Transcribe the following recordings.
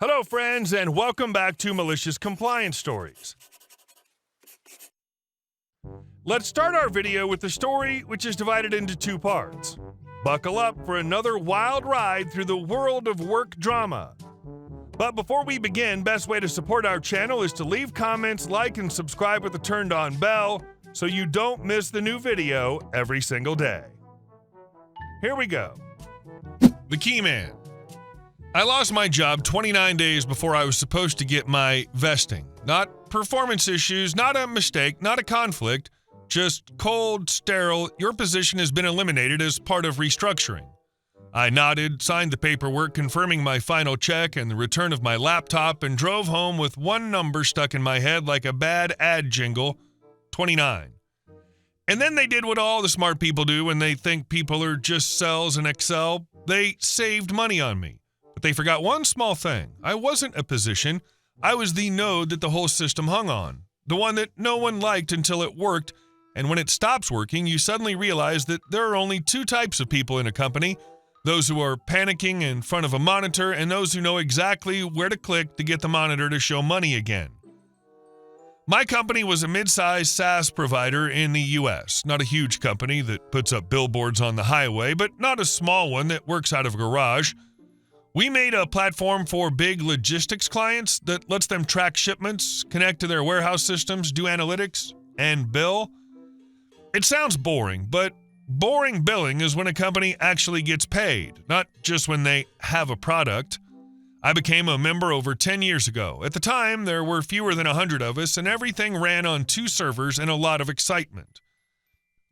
Hello, friends, and welcome back to Malicious Compliance Stories. Let's start our video with the story, which is divided into two parts. Buckle up for another wild ride through the world of work drama. But before we begin, best way to support our channel is to leave comments, like, and subscribe with the turned-on bell so you don't miss the new video every single day. Here we go. The Key Man. I lost my job 29 days before I was supposed to get my vesting. Not performance issues, not a mistake, not a conflict, just cold, sterile, your position has been eliminated as part of restructuring. I nodded, signed the paperwork confirming my final check and the return of my laptop, and drove home with one number stuck in my head like a bad ad jingle, 29. And then they did what all the smart people do when they think people are just cells in Excel. They saved money on me. But they forgot one small thing. I wasn't a position. I was the node that the whole system hung on. The one that no one liked until it worked, and when it stops working, you suddenly realize that there are only two types of people in a company: those who are panicking in front of a monitor and those who know exactly where to click to get the monitor to show money again. My company was a mid-sized SaaS provider in the US, not a huge company that puts up billboards on the highway, but not a small one that works out of a garage. We made a platform for big logistics clients that lets them track shipments, connect to their warehouse systems, do analytics, and bill. It sounds boring, but boring billing is when a company actually gets paid, not just when they have a product. I became a member over 10 years ago. At the time, there were fewer than 100 of us, and everything ran on 2 servers and a lot of excitement.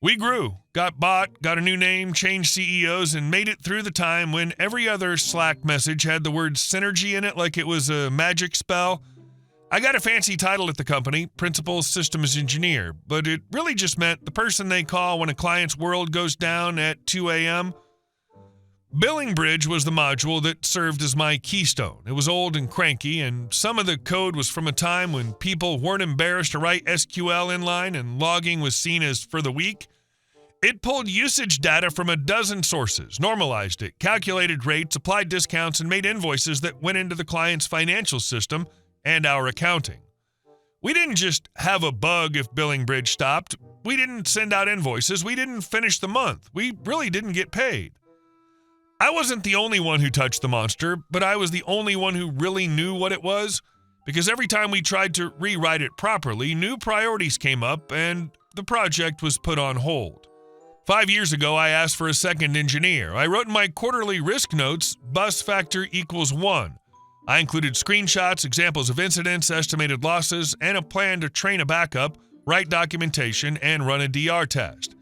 We grew, got bought, got a new name, changed CEOs, and made it through the time when every other Slack message had the word synergy in it like it was a magic spell. I got a fancy title at the company, Principal Systems Engineer, but it really just meant the person they call when a client's world goes down at 2 a.m. Billing Bridge was the module that served as my keystone. It was old and cranky, and some of the code was from a time when people weren't embarrassed to write SQL inline and logging was seen as for the weak. It pulled usage data from a dozen sources, normalized it, calculated rates, applied discounts, and made invoices that went into the client's financial system and our accounting. We didn't just have a bug if Billing Bridge stopped. We didn't send out invoices. We didn't finish the month. We really didn't get paid. I wasn't the only one who touched the monster, but I was the only one who really knew what it was, because every time we tried to rewrite it properly, new priorities came up and the project was put on hold. 5 years ago, I asked for a second engineer. I wrote in my quarterly risk notes, bust factor equals 1. I included screenshots, examples of incidents, estimated losses, and a plan to train a backup, write documentation, and run a DR test.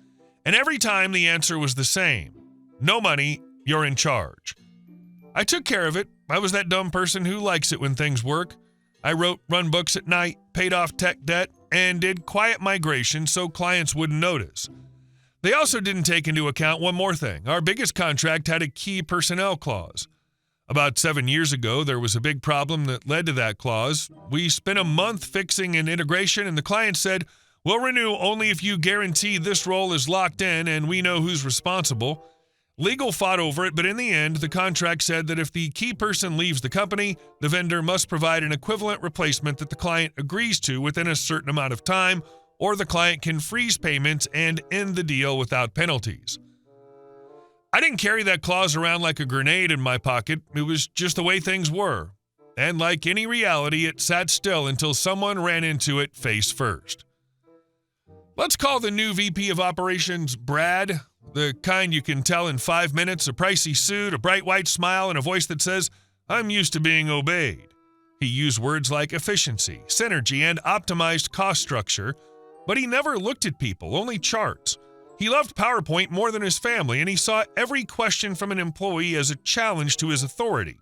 And every time the answer was the same: no money, you're in charge. I took care of it. I was that dumb person who likes it when things work. I wrote run books at night, paid off tech debt, and did quiet migration so clients wouldn't notice. They also didn't take into account one more thing. Our biggest contract had a key personnel clause. About 7 years ago, there was a big problem that led to that clause. We spent a month fixing an integration, and the client said, "We'll renew only if you guarantee this role is locked in and we know who's responsible." Legal fought over it, but in the end, the contract said that if the key person leaves the company, the vendor must provide an equivalent replacement that the client agrees to within a certain amount of time, or the client can freeze payments and end the deal without penalties. I didn't carry that clause around like a grenade in my pocket. It was just the way things were. And like any reality, it sat still until someone ran into it face first. Let's call the new VP of Operations Brad. The kind you can tell in 5 minutes, a pricey suit, a bright white smile, and a voice that says, "I'm used to being obeyed." He used words like efficiency, synergy, and optimized cost structure, but he never looked at people, only charts. He loved PowerPoint more than his family, and he saw every question from an employee as a challenge to his authority.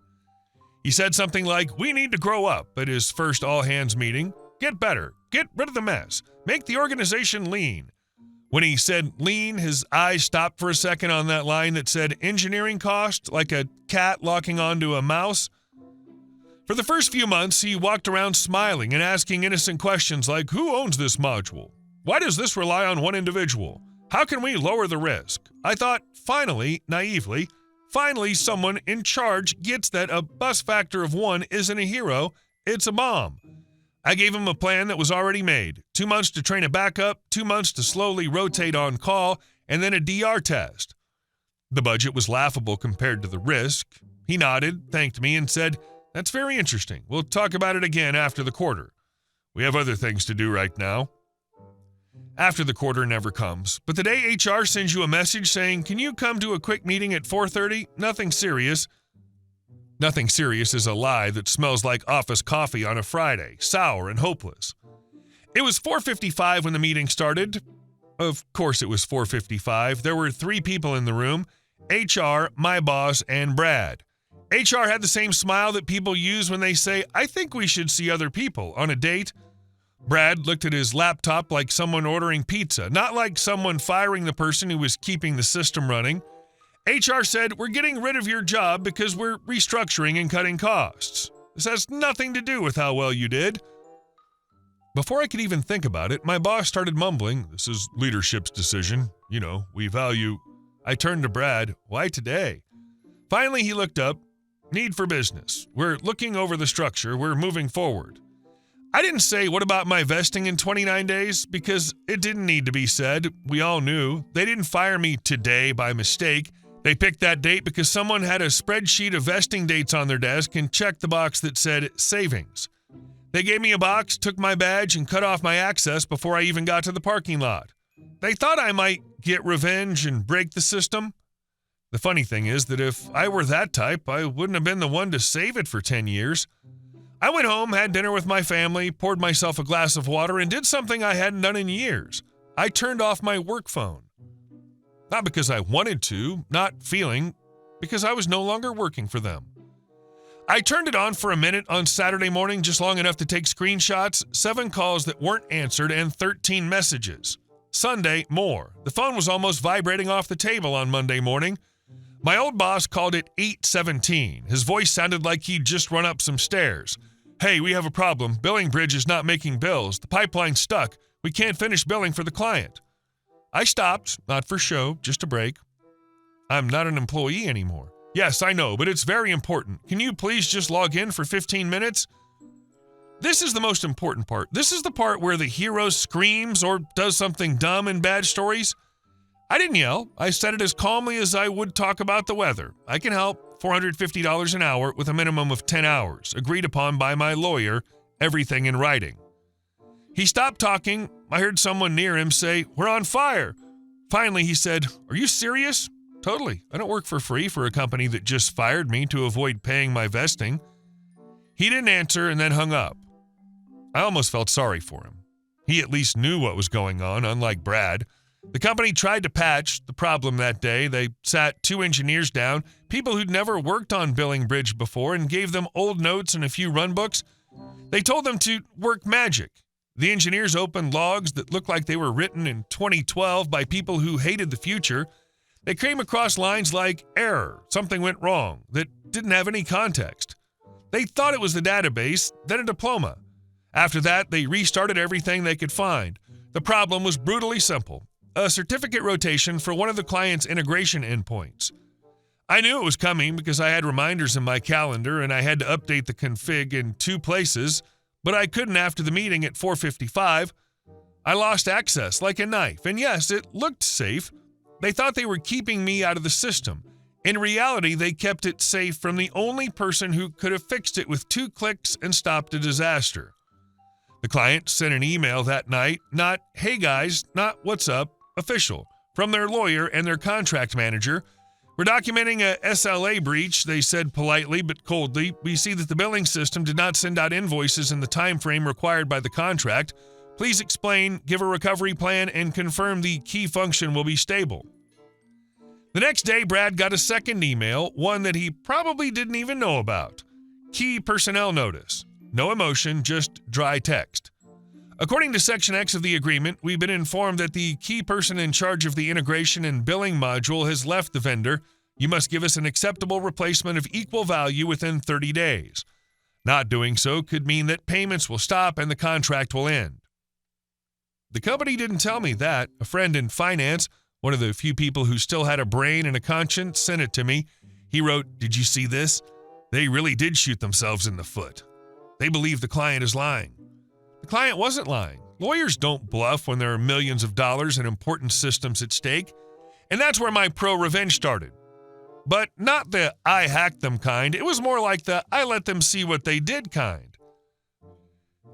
He said something like, "We need to grow up," at his first all-hands meeting. "Get better. Get rid of the mess. Make the organization lean." When he said lean, his eyes stopped for a second on that line that said engineering cost, like a cat locking onto a mouse. For the first few months, he walked around smiling and asking innocent questions like, "Who owns this module? Why does this rely on one individual? How can we lower the risk?" I thought, finally, naively, Finally, someone in charge gets that a bus factor of 1 isn't a hero, it's a bomb. I gave him a plan that was already made. 2 months to train a backup, 2 months to slowly rotate on call, and then a DR test. The budget was laughable compared to the risk. He nodded, thanked me, and said, "That's very interesting. We'll talk about it again after the quarter. We have other things to do right now." After the quarter never comes, but the day HR sends you a message saying, "Can you come to a quick meeting at 4:30? Nothing serious." Nothing serious is a lie that smells like office coffee on a Friday, sour and hopeless. It was 4:55 when the meeting started. Of course it was 4:55. There were 3 people in the room, HR, my boss, and Brad. HR had the same smile that people use when they say, "I think we should see other people," on a date. Brad looked at his laptop like someone ordering pizza, not like someone firing the person who was keeping the system running. HR said, "We're getting rid of your job because we're restructuring and cutting costs. This has nothing to do with how well you did." Before I could even think about it, my boss started mumbling, "This is leadership's decision. You know, we value..." I turned to Brad, "Why today?" Finally, he looked up. "Need for business. We're looking over the structure. We're moving forward." I didn't say, "What about my vesting in 29 days? Because it didn't need to be said. We all knew. They didn't fire me today by mistake. They picked that date because someone had a spreadsheet of vesting dates on their desk and checked the box that said savings. They gave me a box, took my badge, and cut off my access before I even got to the parking lot. They thought I might get revenge and break the system. The funny thing is that if I were that type, I wouldn't have been the one to save it for 10 years. I went home, had dinner with my family, poured myself a glass of water, and did something I hadn't done in years. I turned off my work phone. Not because I wanted to, not feeling, because I was no longer working for them. I turned it on for a minute on Saturday morning, just long enough to take screenshots, 7 calls that weren't answered, and 13 messages. Sunday, more. The phone was almost vibrating off the table on Monday morning. My old boss called it 8:17. His voice sounded like he'd just run up some stairs. "Hey, we have a problem. Billing Bridge is not making bills. The pipeline's stuck. We can't finish billing for the client." I stopped, not for show, just a break. "I'm not an employee anymore." "Yes, I know, but it's very important. Can you please just log in for 15 minutes? This is the most important part. This is the part where the hero screams or does something dumb in bad stories. I didn't yell. I said it as calmly as I would talk about the weather. I can help. $450 an hour with a minimum of 10 hours, agreed upon by my lawyer, everything in writing. He stopped talking. I heard someone near him say, "We're on fire." Finally, he said, "Are you serious?" "Totally. I don't work for free for a company that just fired me to avoid paying my vesting." He didn't answer and then hung up. I almost felt sorry for him. He at least knew what was going on, unlike Brad. The company tried to patch the problem that day. They sat 2 engineers down, people who'd never worked on Billing Bridge before, and gave them old notes and a few runbooks. They told them to work magic. The engineers opened logs that looked like they were written in 2012 by people who hated the future. They came across lines like "error," "something went wrong," that didn't have any context. They thought it was the database, then a diploma. After that, they restarted everything they could find. The problem was brutally simple: a certificate rotation for one of the client's integration endpoints. I knew it was coming because I had reminders in my calendar and I had to update the config in 2 places, but I couldn't after the meeting at 4:55. I lost access like a knife, and yes, it looked safe. They thought they were keeping me out of the system. In reality, they kept it safe from the only person who could have fixed it with 2 clicks and stopped a disaster. The client sent an email that night, not "Hey guys," not "What's up," official, from their lawyer and their contract manager. "We're documenting a SLA breach," they said politely but coldly. "We see that the billing system did not send out invoices in the time frame required by the contract. Please explain, give a recovery plan, and confirm the key function will be stable." The next day, Brad got a second email, one that he probably didn't even know about. Key personnel notice. No emotion, just dry text. According to Section X of the agreement, we've been informed that the key person in charge of the integration and billing module has left the vendor. You must give us an acceptable replacement of equal value within 30 days. Not doing so could mean that payments will stop and the contract will end. The company didn't tell me that. A friend in finance, one of the few people who still had a brain and a conscience, sent it to me. He wrote, "Did you see this? They really did shoot themselves in the foot. They believe the client is lying." The client wasn't lying. Lawyers don't bluff when there are millions of dollars and important systems at stake. And that's where my pro-revenge started. But not the I hacked them kind. It was more like the I let them see what they did kind.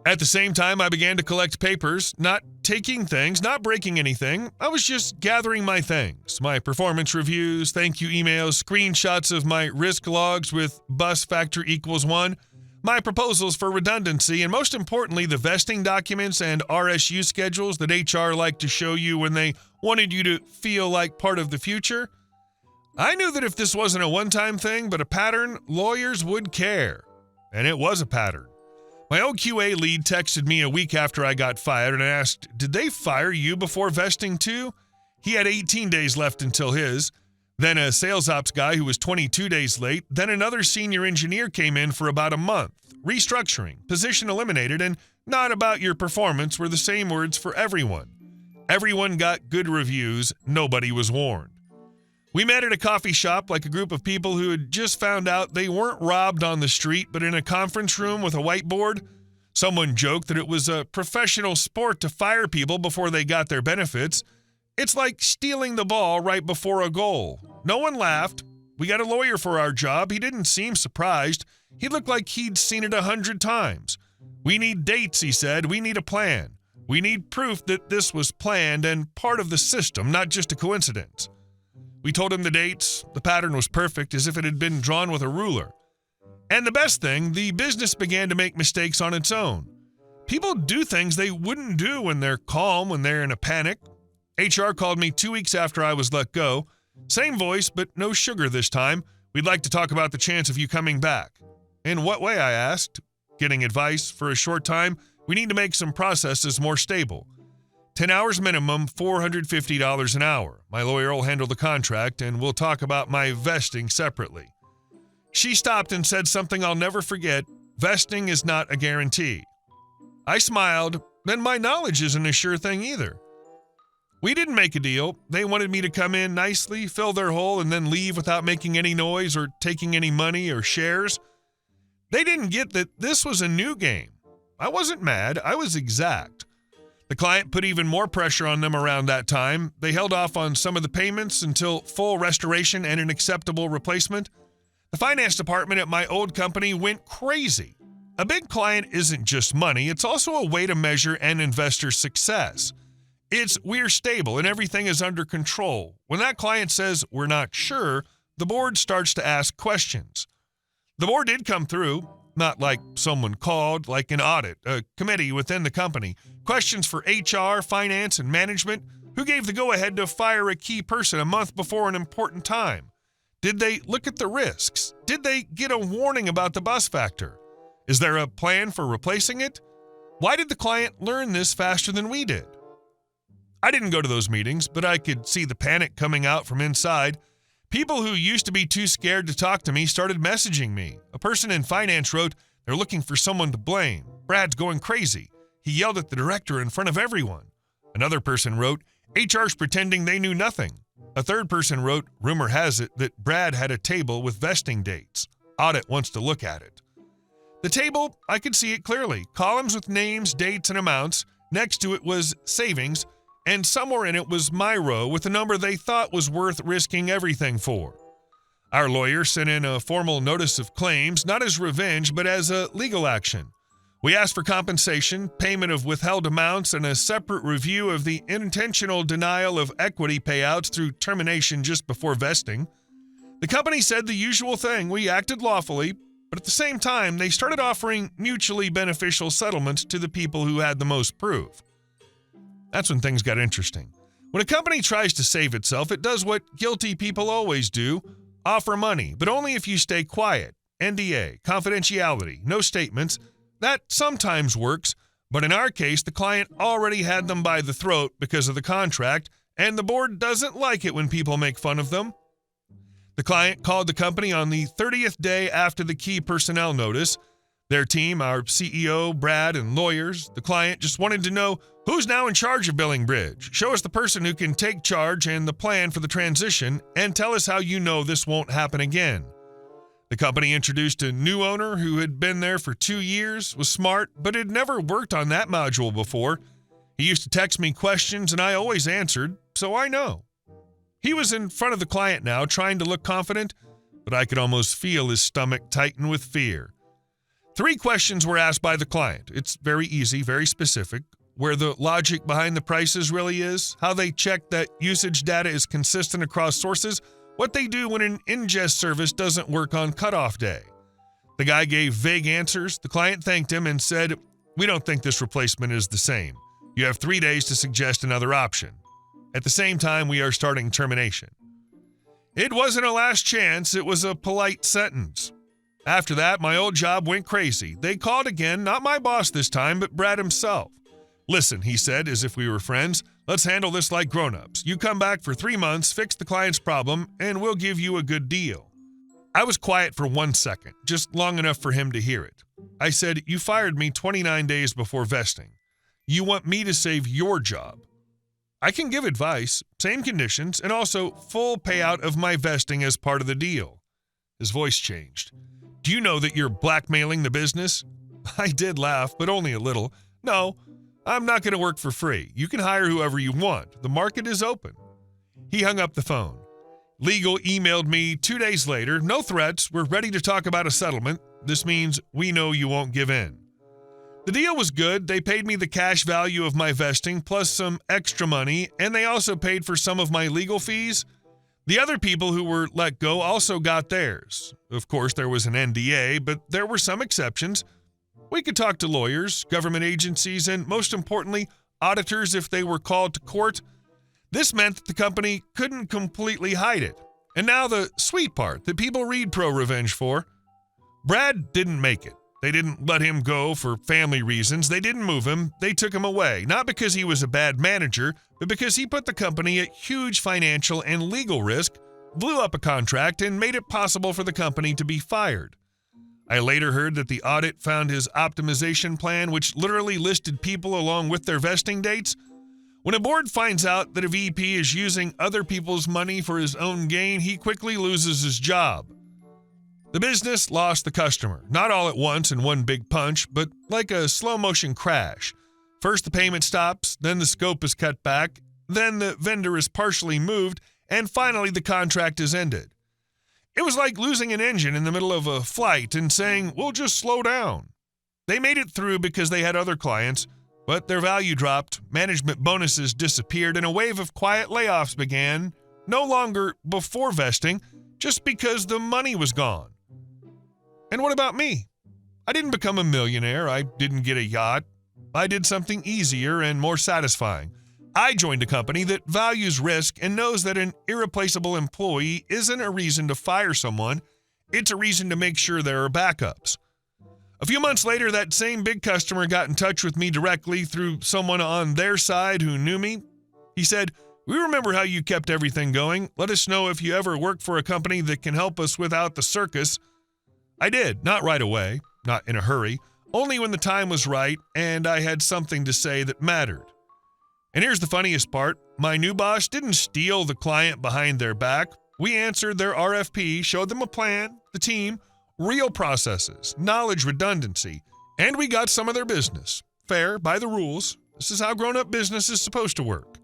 At the same time, I began to collect papers, not taking things, not breaking anything. I was just gathering my things, my performance reviews, thank you emails, screenshots of my risk logs with bus factor equals 1, my proposals for redundancy, and most importantly, the vesting documents and RSU schedules that HR liked to show you when they wanted you to feel like part of the future. I knew that if this wasn't a one-time thing, but a pattern, lawyers would care. And it was a pattern. My old QA lead texted me a week after I got fired and asked, "Did they fire you before vesting too?" He had 18 days left until his. Then a sales ops guy who was 22 days late. Then another senior engineer came in for about a month. Restructuring, position eliminated, and not about your performance were the same words for everyone. Everyone got good reviews. Nobody was warned. We met at a coffee shop like a group of people who had just found out they weren't robbed on the street, but in a conference room with a whiteboard. Someone joked that it was a professional sport to fire people before they got their benefits. It's like stealing the ball right before a goal. No one laughed. We got a lawyer for our job. He didn't seem surprised. He looked like he'd seen it 100 times. "We need dates," he said. "We need a plan. We need proof that this was planned and part of the system, not just a coincidence." We told him the dates. The pattern was perfect, as if it had been drawn with a ruler. And the best thing, the business began to make mistakes on its own. People do things they wouldn't do when they're calm, when they're in a panic. HR called me 2 weeks after I was let go. Same voice, but no sugar this time. "We'd like to talk about the chance of you coming back." "In what way?" I asked. "Getting advice. For a short time, we need to make some processes more stable. 10 hours minimum, $450 an hour. My lawyer will handle the contract, and we'll talk about my vesting separately." She stopped and said something I'll never forget. "Vesting is not a guarantee." I smiled. Then my knowledge isn't a sure thing either. We didn't make a deal. They wanted me to come in nicely, fill their hole, and then leave without making any noise or taking any money or shares. They didn't get that this was a new game. I wasn't mad. I was exact. The client put even more pressure on them around that time. They held off on some of the payments until full restoration and an acceptable replacement. The finance department at my old company went crazy. A big client isn't just money. It's also a way to measure an investor's success. It's "we're stable and everything is under control." When that client says "we're not sure," the board starts to ask questions. The board did come through, not like someone called, like an audit, a committee within the company. Questions for HR, finance, and management. Who gave the go-ahead to fire a key person a month before an important time? Did they look at the risks? Did they get a warning about the bus factor? Is there a plan for replacing it? Why did the client learn this faster than we did? I didn't go to those meetings, but I could see the panic coming out from inside. People who used to be too scared to talk to me started messaging me. A person in finance wrote, "They're looking for someone to blame. Brad's going crazy. He yelled at the director in front of everyone." Another person wrote, "HR's pretending they knew nothing." A third person wrote, "Rumor has it that Brad had a table with vesting dates. Audit wants to look at it." The table, I could see it clearly. Columns with names, dates, and amounts. Next to it was savings, and somewhere in it was my row with a number they thought was worth risking everything for. Our lawyer sent in a formal notice of claims, not as revenge, but as a legal action. We asked for compensation, payment of withheld amounts, and a separate review of the intentional denial of equity payouts through termination just before vesting. The company said the usual thing. We acted lawfully, but at the same time, they started offering mutually beneficial settlements to the people who had the most proof. That's when things got interesting. When a company tries to save itself, it does what guilty people always do: offer money, but only if you stay quiet. NDA, confidentiality, no statements. That sometimes works, but in our case, the client already had them by the throat because of the contract, and the board doesn't like it when people make fun of them. The client called the company on the 30th day after the key personnel notice. Their team, our CEO, Brad, and lawyers, the client, just wanted to know who's now in charge of Billing Bridge. Show us the person who can take charge and the plan for the transition, and tell us how you know this won't happen again. The company introduced a new owner who had been there for 2 years, was smart, but had never worked on that module before. He used to text me questions, and I always answered, so I know. He was in front of the client now, trying to look confident, but I could almost feel his stomach tighten with fear. 3 questions were asked by the client. It's very easy, very specific. Where the logic behind the prices really is, how they check that usage data is consistent across sources, what they do when an ingest service doesn't work on cutoff day. The guy gave vague answers. The client thanked him and said, "We don't think this replacement is the same. You have 3 days to suggest another option. At the same time, we are starting termination." It wasn't a last chance, it was a polite sentence. After that, my old job went crazy. They called again, not my boss this time, but Brad himself. "Listen," he said, as if we were friends, "let's handle this like grown-ups. You come back for 3 months, fix the client's problem, and we'll give you a good deal." I was quiet for 1 second, just long enough for him to hear it. I said, "You fired me 29 days before vesting. You want me to save your job. I can give advice, same conditions, and also full payout of my vesting as part of the deal." His voice changed. "Do you know that you're blackmailing the business?" I did laugh, but only a little. "No, I'm not going to work for free. You can hire whoever you want. The market is open." He hung up the phone. Legal emailed me 2 days later. "No threats. We're ready to talk about a settlement. This means we know you won't give in." The deal was good. They paid me the cash value of my vesting plus some extra money, and they also paid for some of my legal fees. The other people who were let go also got theirs. Of course, there was an NDA, but there were some exceptions. We could talk to lawyers, government agencies, and most importantly, auditors if they were called to court. This meant that the company couldn't completely hide it. And now the sweet part that people read pro-revenge for. Brad didn't make it. They didn't let him go for family reasons. They didn't move him. They took him away, not because he was a bad manager, but because he put the company at huge financial and legal risk, blew up a contract, and made it possible for the company to be fired. I later heard that the audit found his optimization plan, which literally listed people along with their vesting dates. When a board finds out that a VP is using other people's money for his own gain, he quickly loses his job. The business lost the customer, not all at once in one big punch, but like a slow-motion crash. First the payment stops, then the scope is cut back, then the vendor is partially moved, and finally the contract is ended. It was like losing an engine in the middle of a flight and saying, "We'll just slow down." They made it through because they had other clients, but their value dropped, management bonuses disappeared, and a wave of quiet layoffs began, no longer before vesting, just because the money was gone. And what about me? I didn't become a millionaire. I didn't get a yacht. I did something easier and more satisfying. I joined a company that values risk and knows that an irreplaceable employee isn't a reason to fire someone. It's a reason to make sure there are backups. A few months later, that same big customer got in touch with me directly through someone on their side who knew me. He said, "We remember how you kept everything going. Let us know if you ever work for a company that can help us without the circus." I did, not right away, not in a hurry, only when the time was right and I had something to say that mattered. And here's the funniest part. My new boss didn't steal the client behind their back. We answered their RFP, showed them a plan, the team, real processes, knowledge redundancy, and we got some of their business. Fair, by the rules. This is how grown-up business is supposed to work.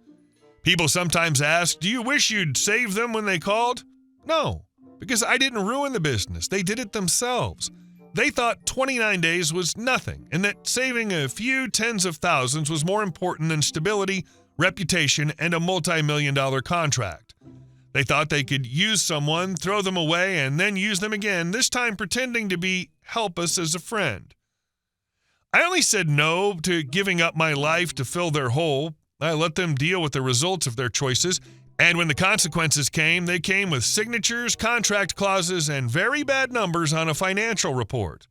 People sometimes ask, "Do you wish you'd saved them when they called?" No, because I didn't ruin the business. They did it themselves. They thought 29 days was nothing, and that saving a few tens of thousands was more important than stability, reputation, and a multi-million-dollar contract. They thought they could use someone, throw them away, and then use them again, this time pretending to help us as a friend. I only said no to giving up my life to fill their hole. I let them deal with the results of their choices, and when the consequences came, they came with signatures, contract clauses, and very bad numbers on a financial report.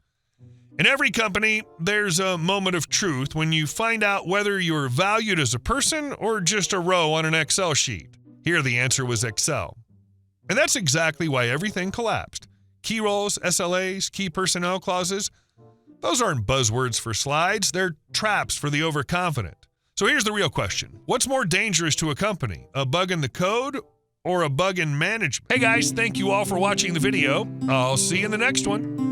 In every company, there's a moment of truth when you find out whether you're valued as a person or just a row on an Excel sheet. Here the answer was Excel. And that's exactly why everything collapsed. Key roles, SLAs, key personnel clauses. Those aren't buzzwords for slides, they're traps for the overconfident. So here's the real question. What's more dangerous to a company, a bug in the code or a bug in management? Hey guys, thank you all for watching the video. I'll see you in the next one.